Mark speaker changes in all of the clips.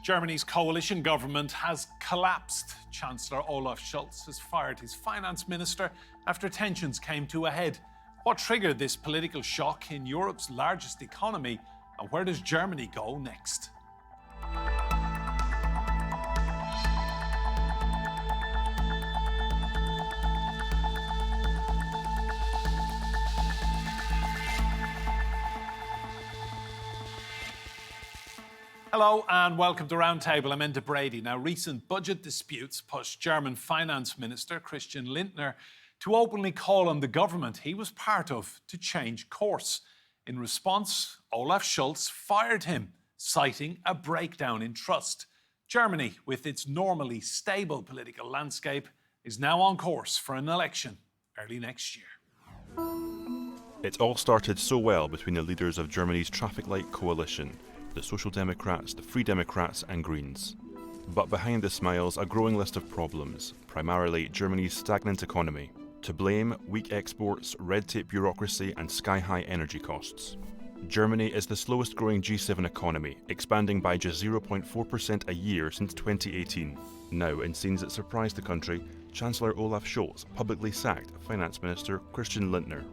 Speaker 1: Germany's coalition government has collapsed. Chancellor Olaf Scholz has fired his finance minister after tensions came to a head. What triggered this political shock in Europe's largest economy, and where does Germany go next? Hello and welcome to Roundtable. I'm Enda Brady. Now, recent budget disputes pushed German Finance Minister Christian Lindner to openly call on the government he was part of to change course. In response, Olaf Scholz fired him, citing a breakdown in trust. Germany, with its normally stable political landscape, is now on course for an election early next year.
Speaker 2: It all started so well between the leaders of Germany's traffic light coalition, the Social Democrats, the Free Democrats and Greens. But behind the smiles, a growing list of problems, primarily Germany's stagnant economy. To blame, weak exports, red tape bureaucracy and sky-high energy costs. Germany is the slowest growing G7 economy, expanding by just 0.4% a year since 2018. Now, in scenes that surprised the country, Chancellor Olaf Scholz publicly sacked Finance Minister Christian Lindner.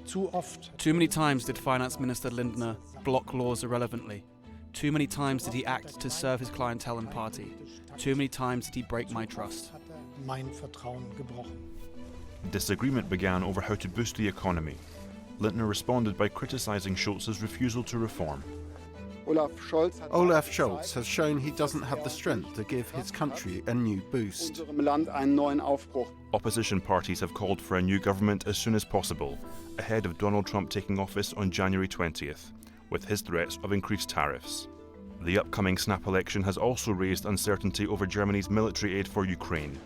Speaker 3: Too many times did Finance Minister Lindner block laws irrelevantly. Too many times did he act to serve his clientele and party. Too many times did he break my trust.
Speaker 2: Disagreement began over how to boost the economy. Lindner responded by criticising Scholz's refusal to reform.
Speaker 4: Olaf Scholz has shown he doesn't have the strength to give his country a new boost.
Speaker 2: Opposition parties have called for a new government as soon as possible, ahead of Donald Trump taking office on January 20th, with his threats of increased tariffs. The upcoming snap election has also raised uncertainty over Germany's military aid for Ukraine.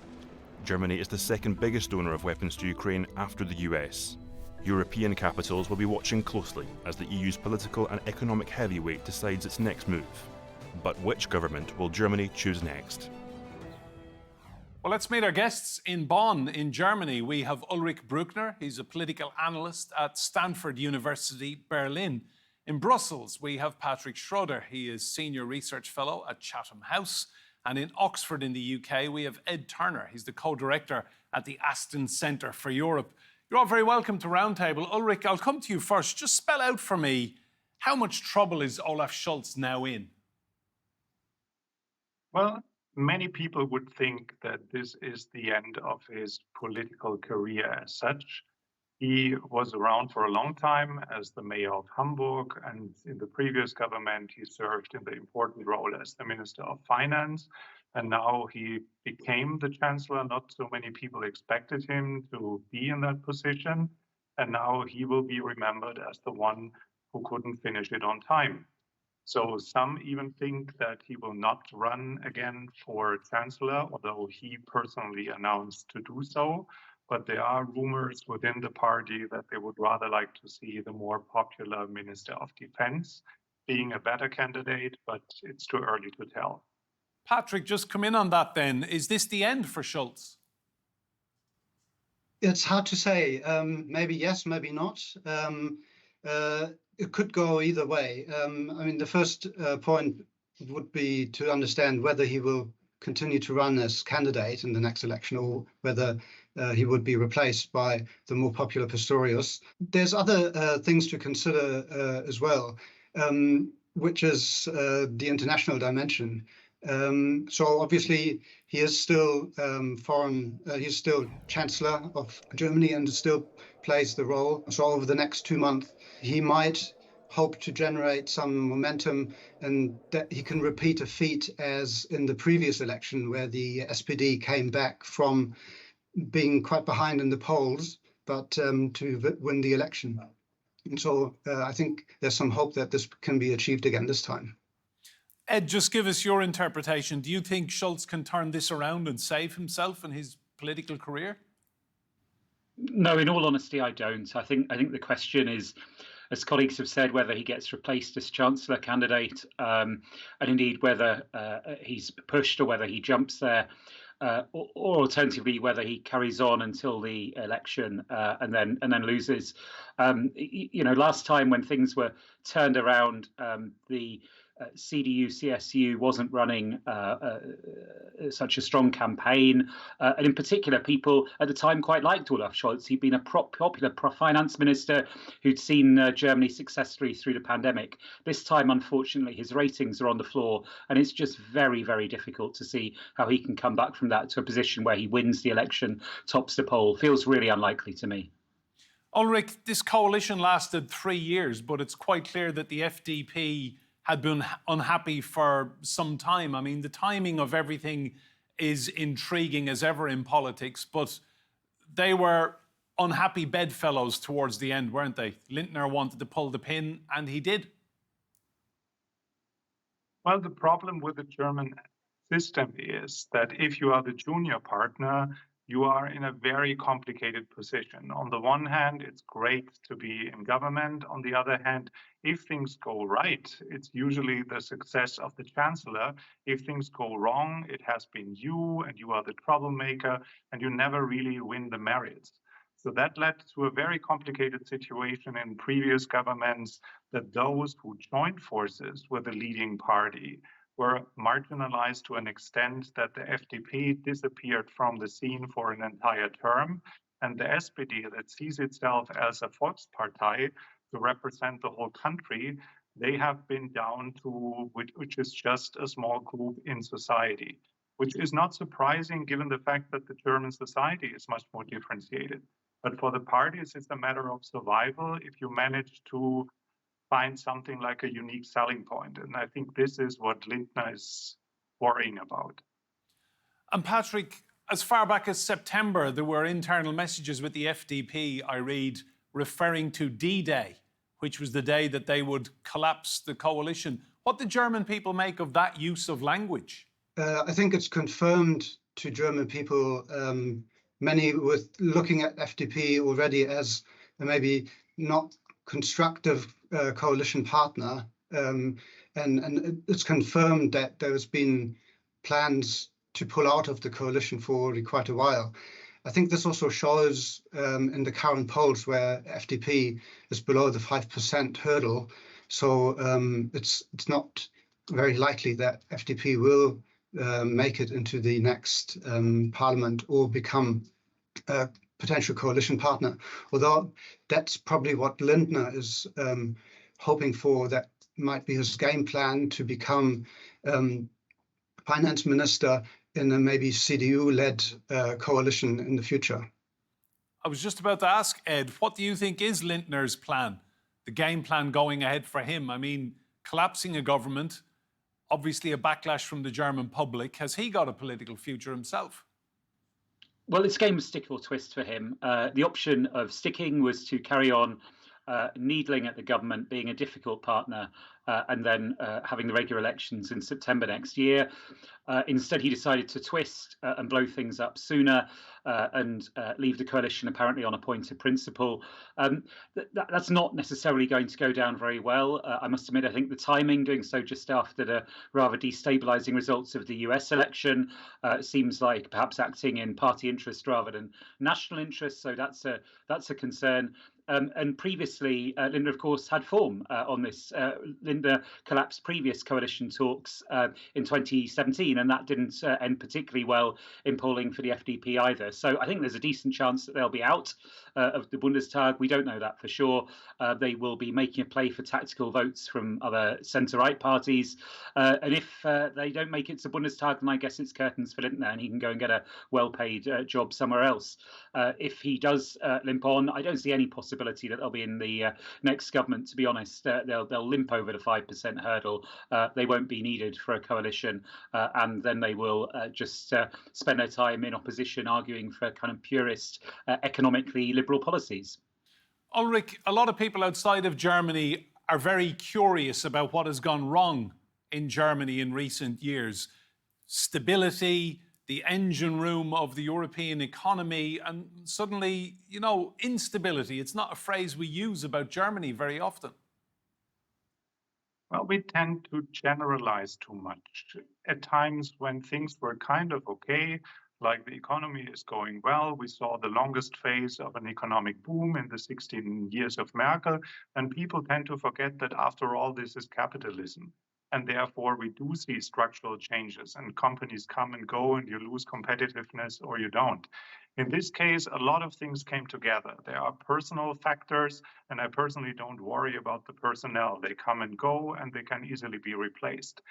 Speaker 2: Germany is the second biggest donor of weapons to Ukraine after the US. European capitals will be watching closely as the EU's political and economic heavyweight decides its next move. But which government will Germany choose next?
Speaker 1: Well, let's meet our guests in Bonn, in Germany. We have Ulrich Brueckner. He's a political analyst at Stanford University, Berlin. In Brussels, we have Patrick Schroeder. He is Senior Research Fellow at Chatham House. And in Oxford in the UK, we have Ed Turner. He's the co-director at the Aston Centre for Europe. You're all very welcome to Roundtable. Ulrich, I'll come to you first. Just spell out for me, how much trouble is Olaf Scholz now in?
Speaker 5: Well, many people would think that this is the end of his political career as such. He was around for a long time as the mayor of Hamburg, and in the previous government, he served in the important role as the Minister of Finance. And now he became the Chancellor. Not so many people expected him to be in that position. And now he will be remembered as the one who couldn't finish it on time. So some even think that he will not run again for Chancellor, although he personally announced to do so. But there are rumors within the party that they would rather like to see the more popular Minister of Defense being a better candidate, but it's too early to tell.
Speaker 1: Patrick, just come in on that then. Is this the end for Scholz?
Speaker 6: It's hard to say. Maybe yes, maybe not. It could go either way. The first point would be to understand whether he will continue to run as candidate in the next election or whether he would be replaced by the more popular Pistorius. There's other things to consider as well, which is the international dimension. So obviously he is still he's still Chancellor of Germany and still plays the role. So over the next 2 months, he might hope to generate some momentum and that he can repeat a feat as in the previous election where the SPD came back from being quite behind in the polls, but to win the election. And so I think there's some hope that this can be achieved again this time.
Speaker 1: Ed, just give us your interpretation. Do you think Scholz can turn this around and save himself and his political career?
Speaker 7: No, in all honesty, I don't. I think the question is, as colleagues have said, whether he gets replaced as Chancellor candidate, and indeed whether he's pushed or whether he jumps there. Or alternatively, whether he carries on until the election and then loses. Last time when things were turned around, the CDU, CSU wasn't running such a strong campaign. And in particular, people at the time quite liked Olaf Scholz. He'd been a popular finance minister who'd seen Germany successfully through the pandemic. This time, unfortunately, his ratings are on the floor, and it's just very, very difficult to see how he can come back from that to a position where he wins the election, tops the poll. Feels really unlikely to me.
Speaker 1: Ulrich, this coalition lasted 3 years, but it's quite clear that the FDP had been unhappy for some time. I mean, the timing of everything is intriguing as ever in politics, but they were unhappy bedfellows towards the end, weren't they? Lindner wanted to pull the pin, and he did.
Speaker 5: Well, the problem with the German system is that if you are the junior partner, you are in a very complicated position. On the one hand, it's great to be in government. On the other hand, if things go right, it's usually the success of the chancellor. If things go wrong, it has been you, and you are the troublemaker, and you never really win the merits. So that led to a very complicated situation in previous governments, that those who joined forces with the leading party were marginalized to an extent that the FDP disappeared from the scene for an entire term. And the SPD, that sees itself as a Volkspartei to represent the whole country, they have been down to which is just a small group in society, which is not surprising given the fact that the German society is much more differentiated. But for the parties, it's a matter of survival if you manage to find something like a unique selling point. And I think this is what Lindner is worrying about.
Speaker 1: And Patrick, as far back as September, there were internal messages with the FDP, I read, referring to D-Day, which was the day that they would collapse the coalition. What did German people make of that use of language?
Speaker 6: I think it's confirmed to German people. Many were looking at FDP already as maybe not constructive coalition partner, and it's confirmed that there's been plans to pull out of the coalition for already quite a while. I think this also shows in the current polls where FDP is below the 5% hurdle. So it's not very likely that FDP will make it into the next parliament or become a potential coalition partner. Although that's probably what Lindner is hoping for. That might be his game plan, to become finance minister in a maybe CDU-led coalition in the future.
Speaker 1: I was just about to ask, Ed, what do you think is Lindner's plan, the game plan going ahead for him? I mean, collapsing a government, obviously a backlash from the German public. Has he got a political future himself?
Speaker 7: Well, it's a game of stick or twist for him. The option of sticking was to carry on needling at the government, being a difficult partner, and then having the regular elections in September next year. Instead, he decided to twist and blow things up sooner and leave the coalition apparently on a point of principle. That's not necessarily going to go down very well. I must admit, I think the timing, doing so just after the rather destabilizing results of the US election, seems like perhaps acting in party interest rather than national interest. So that's a concern. And previously, Lindner, of course, had form on this. Lindner collapsed previous coalition talks in 2017, and that didn't end particularly well in polling for the FDP either. So I think there's a decent chance that they'll be out of the Bundestag. We don't know that for sure. They will be making a play for tactical votes from other centre-right parties. And if they don't make it to Bundestag, then I guess it's curtains for Lindner, and he can go and get a well-paid job somewhere else. If he does limp on, I don't see any possibility that they'll be in the next government, to be honest. They'll limp over the 5% hurdle. They won't be needed for a coalition, and then they will just spend their time in opposition arguing for kind of purist, economically liberal policies.
Speaker 1: Ulrich, a lot of people outside of Germany are very curious about what has gone wrong in Germany in recent years. Stability, the engine room of the European economy, and suddenly, instability. It's not a phrase we use about Germany very often.
Speaker 5: Well, we tend to generalize too much. At times when things were kind of okay, like the economy is going well, we saw the longest phase of an economic boom in the 16 years of Merkel, and people tend to forget that after all, this is capitalism. And therefore, we do see structural changes, and companies come and go, and you lose competitiveness or you don't. In this case, a lot of things came together. There are personal factors, and I personally don't worry about the personnel. They come and go, and they can easily be replaced.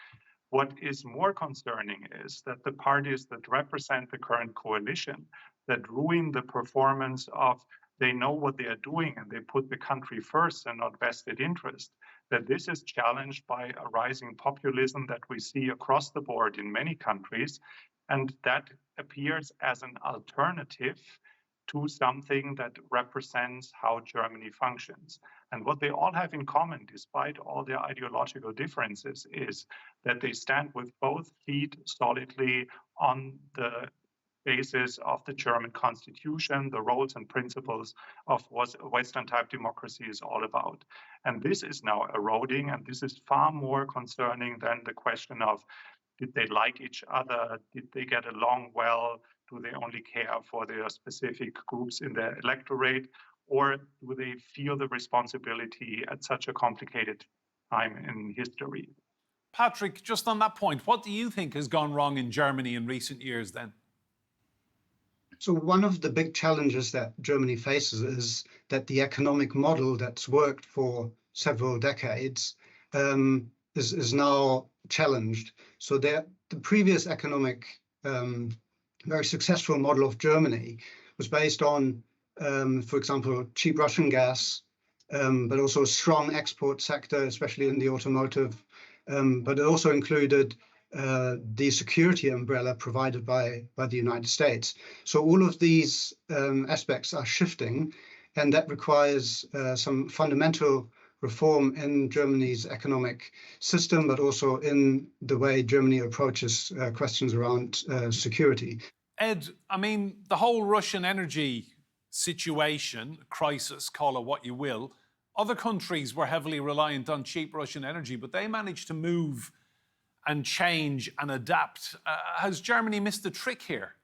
Speaker 5: What is more concerning is that the parties that represent the current coalition, that ruin the performance of, they know what they are doing and they put the country first and not vested interest, that this is challenged by a rising populism that we see across the board in many countries, and that appears as an alternative to something that represents how Germany functions. And what they all have in common, despite all their ideological differences, is that they stand with both feet solidly on the basis of the German constitution, the roles and principles of what Western-type democracy is all about. And this is now eroding, and this is far more concerning than the question of, did they like each other? Did they get along well? Do they only care for their specific groups in their electorate? Or do they feel the responsibility at such a complicated time in history?
Speaker 1: Patrick, just on that point, what do you think has gone wrong in Germany in recent years then?
Speaker 6: So one of the big challenges that Germany faces is that the economic model that's worked for several decades is now challenged. So the previous economic, very successful model of Germany was based on, for example, cheap Russian gas, but also a strong export sector, especially in the automotive. But it also included the security umbrella provided by the United States. So all of these aspects are shifting, and that requires some fundamental reform in Germany's economic system, but also in the way Germany approaches questions around security.
Speaker 1: Ed, I mean, the whole Russian energy situation, crisis, call it what you will, other countries were heavily reliant on cheap Russian energy, but they managed to move and change and adapt. Has Germany missed a trick here?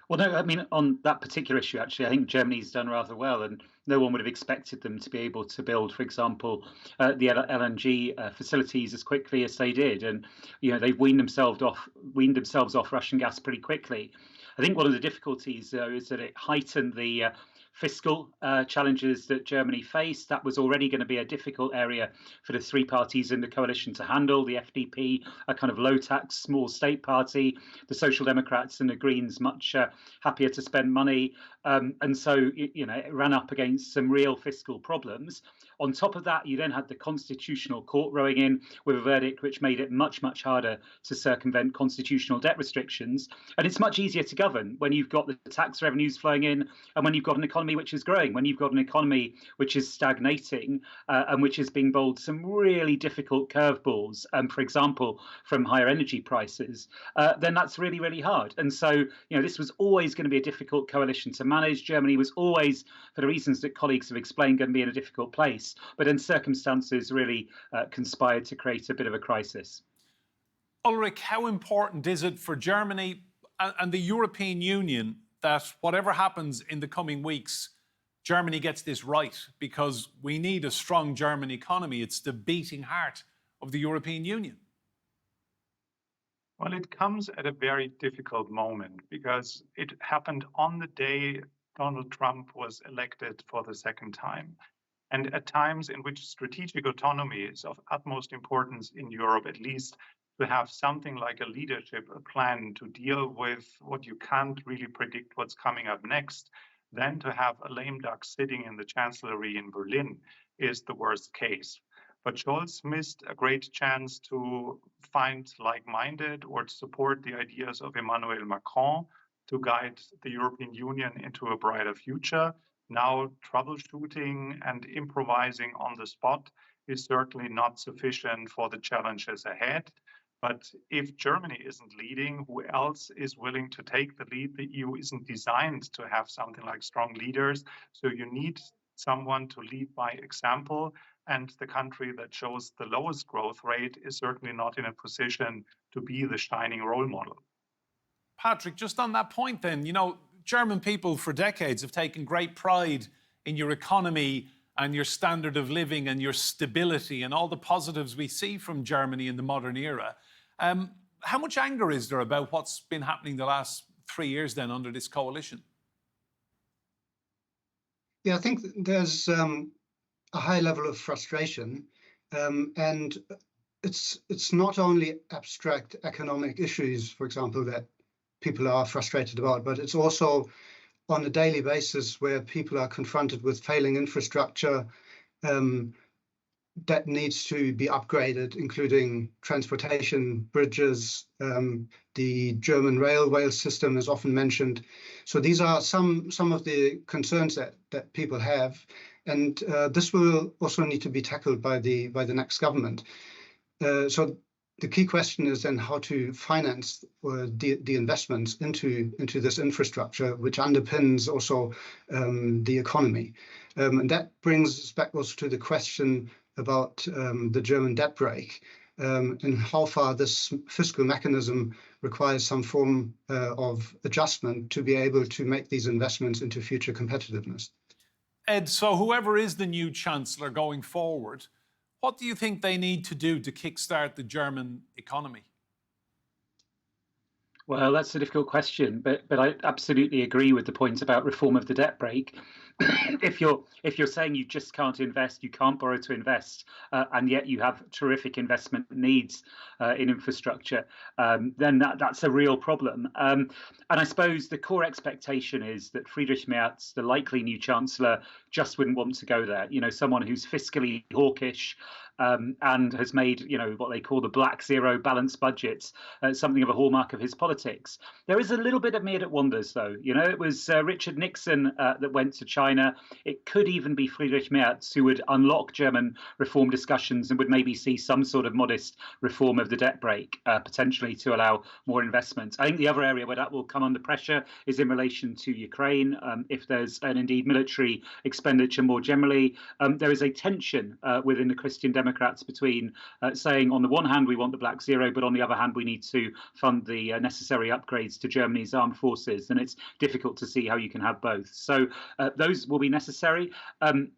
Speaker 7: Well, no, I mean, on that particular issue, actually, I think Germany's done rather well, and no one would have expected them to be able to build, for example, the LNG facilities as quickly as they did. And, you know, they've weaned themselves off Russian gas pretty quickly. I think one of the difficulties, though, is that it heightened the fiscal challenges that Germany faced. That was already going to be a difficult area for the three parties in the coalition to handle. The FDP, a kind of low-tax, small state party. The Social Democrats and the Greens, much happier to spend money. And so, you know, it ran up against some real fiscal problems. On top of that, you then had the Constitutional Court rowing in with a verdict which made it much, much harder to circumvent constitutional debt restrictions. And it's much easier to govern when you've got the tax revenues flowing in and when you've got an economy which is growing, when you've got an economy which is stagnating and which is being bowled some really difficult curveballs, for example, from higher energy prices, then that's really, really hard. And so, you know, this was always going to be a difficult coalition to manage. Germany was always, for the reasons that colleagues have explained, going to be in a difficult place. But then circumstances really conspired to create a bit of a crisis.
Speaker 1: Ulrich, how important is it for Germany and the European Union that whatever happens in the coming weeks, Germany gets this right? Because we need a strong German economy. It's the beating heart of the European Union.
Speaker 5: Well, it comes at a very difficult moment because it happened on the day Donald Trump was elected for the second time. And at times in which strategic autonomy is of utmost importance in Europe, at least to have something like a leadership, a plan to deal with what you can't really predict what's coming up next, then to have a lame duck sitting in the chancellery in Berlin is the worst case. But Scholz missed a great chance to find like-minded or to support the ideas of Emmanuel Macron to guide the European Union into a brighter future. Now, troubleshooting and improvising on the spot is certainly not sufficient for the challenges ahead. But if Germany isn't leading, who else is willing to take the lead? The EU isn't designed to have something like strong leaders. So you need someone to lead by example. And the country that shows the lowest growth rate is certainly not in a position to be the shining role model.
Speaker 1: Patrick, just on that point then, you know, German people for decades have taken great pride in your economy and your standard of living and your stability and all the positives we see from Germany in the modern era. How much anger is there about what's been happening the last 3 years then under this coalition?
Speaker 6: Yeah, I think there's a high level of frustration, and it's not only abstract economic issues, for example, that people are frustrated about, but it's also on a daily basis where people are confronted with failing infrastructure that needs to be upgraded, including transportation, bridges, the German railway system is often mentioned. So these are some of the concerns that people have, and this will also need to be tackled by the next government. So the key question is then how to finance the investments into this infrastructure, which underpins also the economy. And that brings us back also to the question about the German debt brake and how far this fiscal mechanism requires some form of adjustment to be able to make these investments into future competitiveness.
Speaker 1: Ed, so whoever is the new Chancellor going forward, what do you think they need to do to kickstart the German economy?
Speaker 7: Well, that's a difficult question, but I absolutely agree with the point about reform of the debt brake. If you're saying you just can't invest, you can't borrow to invest, and yet you have terrific investment needs in infrastructure, then that's a real problem. And I suppose the core expectation is that Friedrich Merz, the likely new Chancellor, just wouldn't want to go there. You know, someone who's fiscally hawkish, and has made, what they call the black zero balanced budgets something of a hallmark of his politics. There is a little bit of me that wonders, though. It was Richard Nixon that went to China. It could even be Friedrich Merz who would unlock German reform discussions and would maybe see some sort of modest reform of the debt brake, potentially to allow more investment. I think the other area where that will come under pressure is in relation to Ukraine. If there's an indeed military expenditure more generally, there is a tension within the Christian Democrats between saying on the one hand we want the black zero, but on the other hand we need to fund the necessary upgrades to Germany's armed forces, and it's difficult to see how you can have both. So those will be necessary.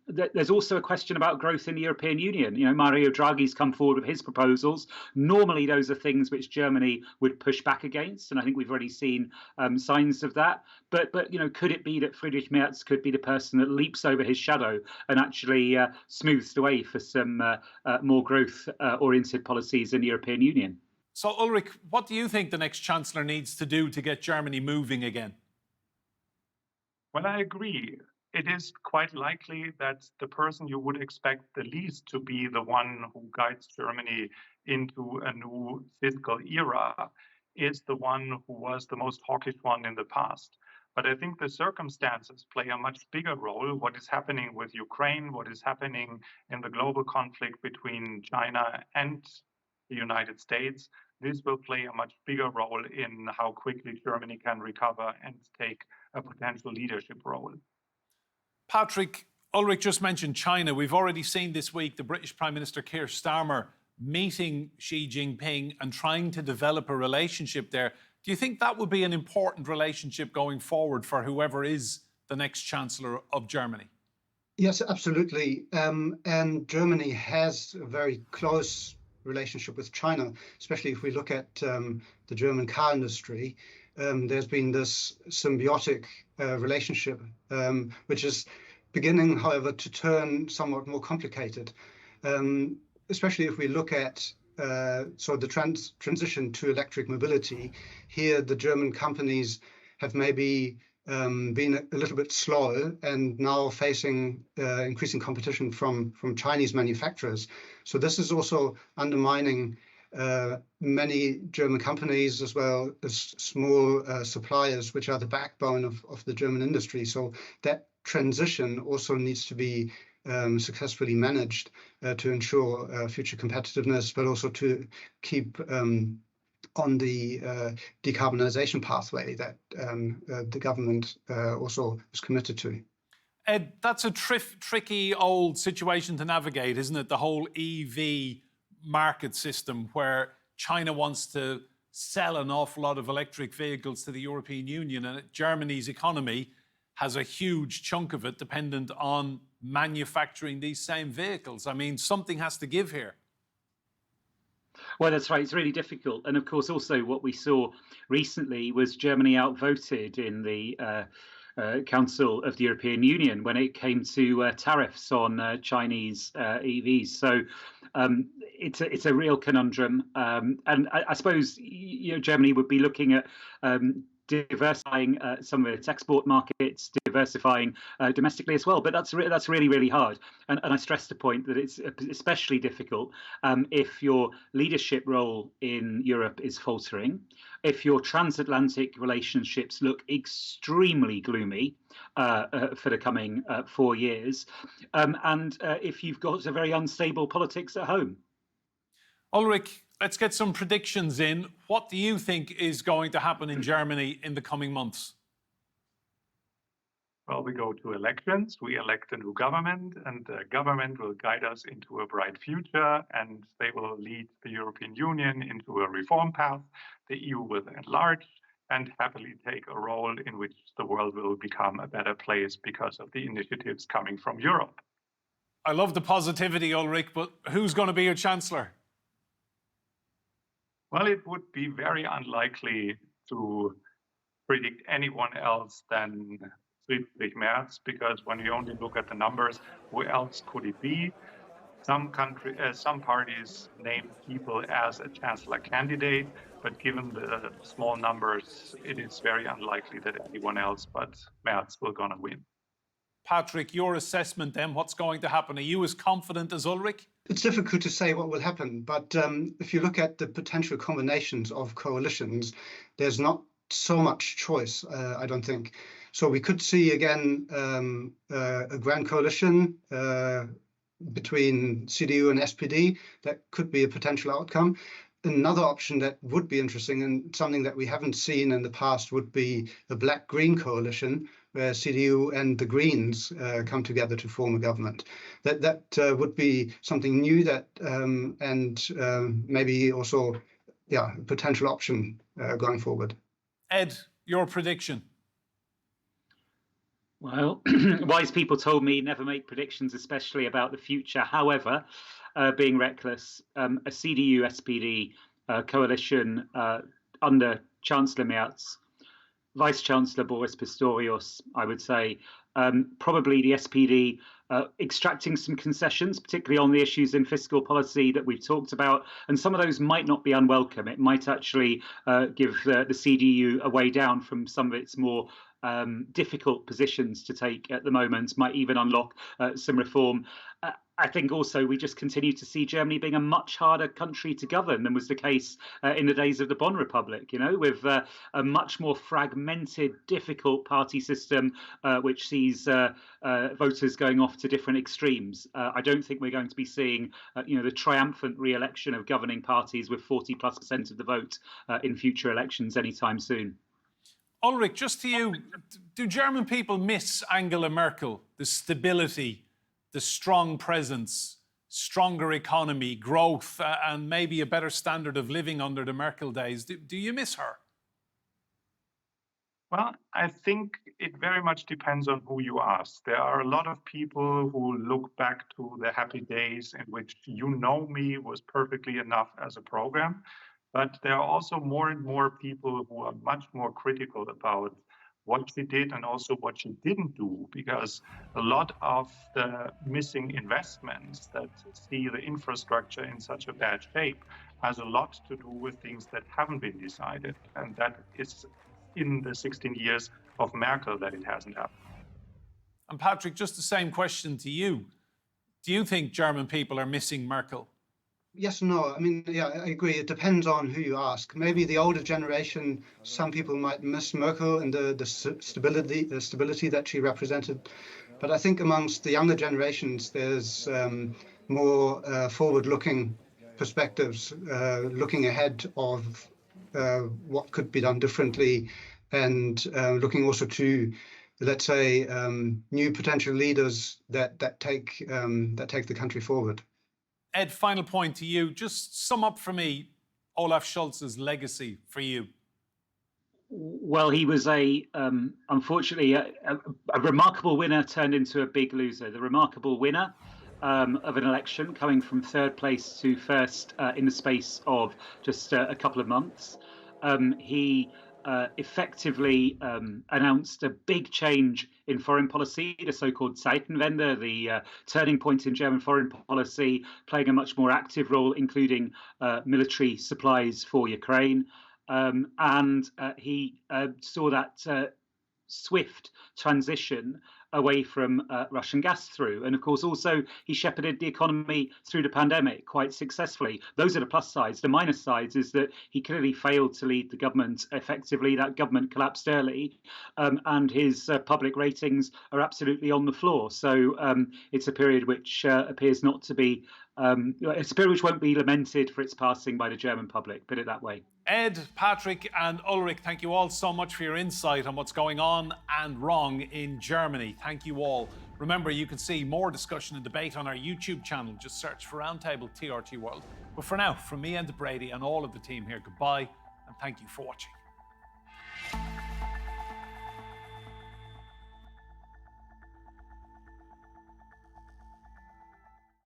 Speaker 7: There's also a question about growth in the European Union. Mario Draghi's come forward with his proposals. Normally those are things which Germany would push back against, and I think we've already seen signs of that. But could it be that Friedrich Merz could be the person that leaps over his shadow and actually smooths the way for some more growth-oriented policies in the European Union?
Speaker 1: So, Ulrich, what do you think the next Chancellor needs to do to get Germany moving again?
Speaker 5: Well, I agree. It is quite likely that the person you would expect the least to be the one who guides Germany into a new fiscal era is the one who was the most hawkish one in the past. But I think the circumstances play a much bigger role. What is happening with Ukraine, what is happening in the global conflict between China and the United States, this will play a much bigger role in how quickly Germany can recover and take a potential leadership role.
Speaker 1: Patrick, Ulrich just mentioned China. We've already seen this week the British Prime Minister Keir Starmer meeting Xi Jinping and trying to develop a relationship there. Do you think that would be an important relationship going forward for whoever is the next Chancellor of Germany?
Speaker 6: Yes, absolutely. And Germany has a very close relationship with China, especially if we look at the German car industry. There's been this symbiotic relationship, which is beginning, however, to turn somewhat more complicated, especially if we look at the transition to electric mobility. Here, the German companies have maybe been a little bit slow and now facing increasing competition from Chinese manufacturers. So this is also undermining many German companies as well as small suppliers, which are the backbone of the German industry. So that transition also needs to be successfully managed to ensure future competitiveness, but also to keep on the decarbonization pathway that the government also is committed to.
Speaker 1: Ed, that's a tricky old situation to navigate, isn't it? The whole EV market system where China wants to sell an awful lot of electric vehicles to the European Union, and Germany's economy has a huge chunk of it dependent on manufacturing these same vehicles? I mean, something has to give here.
Speaker 7: Well, that's right. It's really difficult. And of course, also what we saw recently was Germany outvoted in the Council of the European Union when it came to tariffs on Chinese EVs. So it's a real conundrum. And I suppose Germany would be looking at diversifying some of its export markets, diversifying domestically as well. But that's really, really hard. And I stress the point that it's especially difficult if your leadership role in Europe is faltering, if your transatlantic relationships look extremely gloomy for the coming 4 years, and if you've got a very unstable politics at home.
Speaker 1: Ulrich, let's get some predictions in. What do you think is going to happen in Germany in the coming months?
Speaker 5: Well, we go to elections, we elect a new government, and the government will guide us into a bright future, and they will lead the European Union into a reform path. The EU will enlarge and happily take a role in which the world will become a better place because of the initiatives coming from Europe.
Speaker 1: I love the positivity, Ulrich, but who's going to be your Chancellor?
Speaker 5: Well, it would be very unlikely to predict anyone else than Friedrich Merz, because when you only look at the numbers, who else could it be? Some parties name people as a chancellor candidate, but given the small numbers, it is very unlikely that anyone else but Merz will gonna win.
Speaker 1: Patrick, your assessment then, what's going to happen? Are you as confident as Ulrich?
Speaker 6: It's difficult to say what will happen, but if you look at the potential combinations of coalitions, there's not so much choice, I don't think. So we could see again a grand coalition between CDU and SPD. That could be a potential outcome. Another option that would be interesting and something that we haven't seen in the past would be a black-green coalition where CDU and the Greens come together to form a government. That would be something new that and maybe also a potential option going forward.
Speaker 1: Ed, your prediction?
Speaker 7: Well, wise people told me never make predictions, especially about the future. However, being reckless, a CDU-SPD coalition under Chancellor Merz, Vice-Chancellor Boris Pistorius, I would say, probably the SPD extracting some concessions, particularly on the issues in fiscal policy that we've talked about. And some of those might not be unwelcome. It might actually give the CDU a way down from some of its more difficult positions to take at the moment, might even unlock some reform. I think also we just continue to see Germany being a much harder country to govern than was the case in the days of the Bonn Republic, with a much more fragmented, difficult party system, which sees voters going off to different extremes. I don't think we're going to be seeing, the triumphant re-election of governing parties with 40+% of the vote in future elections anytime soon.
Speaker 1: Ulrich, just to you, do German people miss Angela Merkel, the stability, the strong presence, stronger economy, growth, and maybe a better standard of living under the Merkel days? Do you miss her?
Speaker 5: Well, I think it very much depends on who you ask. There are a lot of people who look back to the happy days in which You Know Me was perfectly enough as a program. But there are also more and more people who are much more critical about what she did and also what she didn't do, because a lot of the missing investments that see the infrastructure in such a bad shape has a lot to do with things that haven't been decided. And that is in the 16 years of Merkel that it hasn't happened.
Speaker 1: And Patrick, just the same question to you. Do you think German people are missing Merkel?
Speaker 6: Yes and no. I mean, yeah, I agree. It depends on who you ask. Maybe the older generation, some people might miss Merkel and the stability that she represented. But I think amongst the younger generations, there's more forward-looking perspectives, looking ahead of what could be done differently, and looking also to, let's say, new potential leaders that take the country forward.
Speaker 1: Ed, final point to you. Just sum up for me Olaf Scholz's legacy for you.
Speaker 7: Well, he was unfortunately a remarkable winner turned into a big loser. The remarkable winner of an election, coming from third place to first in the space of just a couple of months. He effectively announced a big change in foreign policy, the so-called Zeitenwende, the turning point in German foreign policy, playing a much more active role, including military supplies for Ukraine. And he saw that swift transition away from Russian gas through. And of course, also, he shepherded the economy through the pandemic quite successfully. Those are the plus sides. The minus sides is that he clearly failed to lead the government effectively. That government collapsed early, and his public ratings are absolutely on the floor. So it's a period which appears not to be, it's a period which won't be lamented for its passing by the German public, put it that way.
Speaker 1: Ed, Patrick and Ulrich, thank you all so much for your insight on what's going on and wrong in Germany. Thank you all. Remember, you can see more discussion and debate on our YouTube channel. Just search for Roundtable TRT World. But for now, from me, Enda Brady, and all of the team here, goodbye and thank you for watching.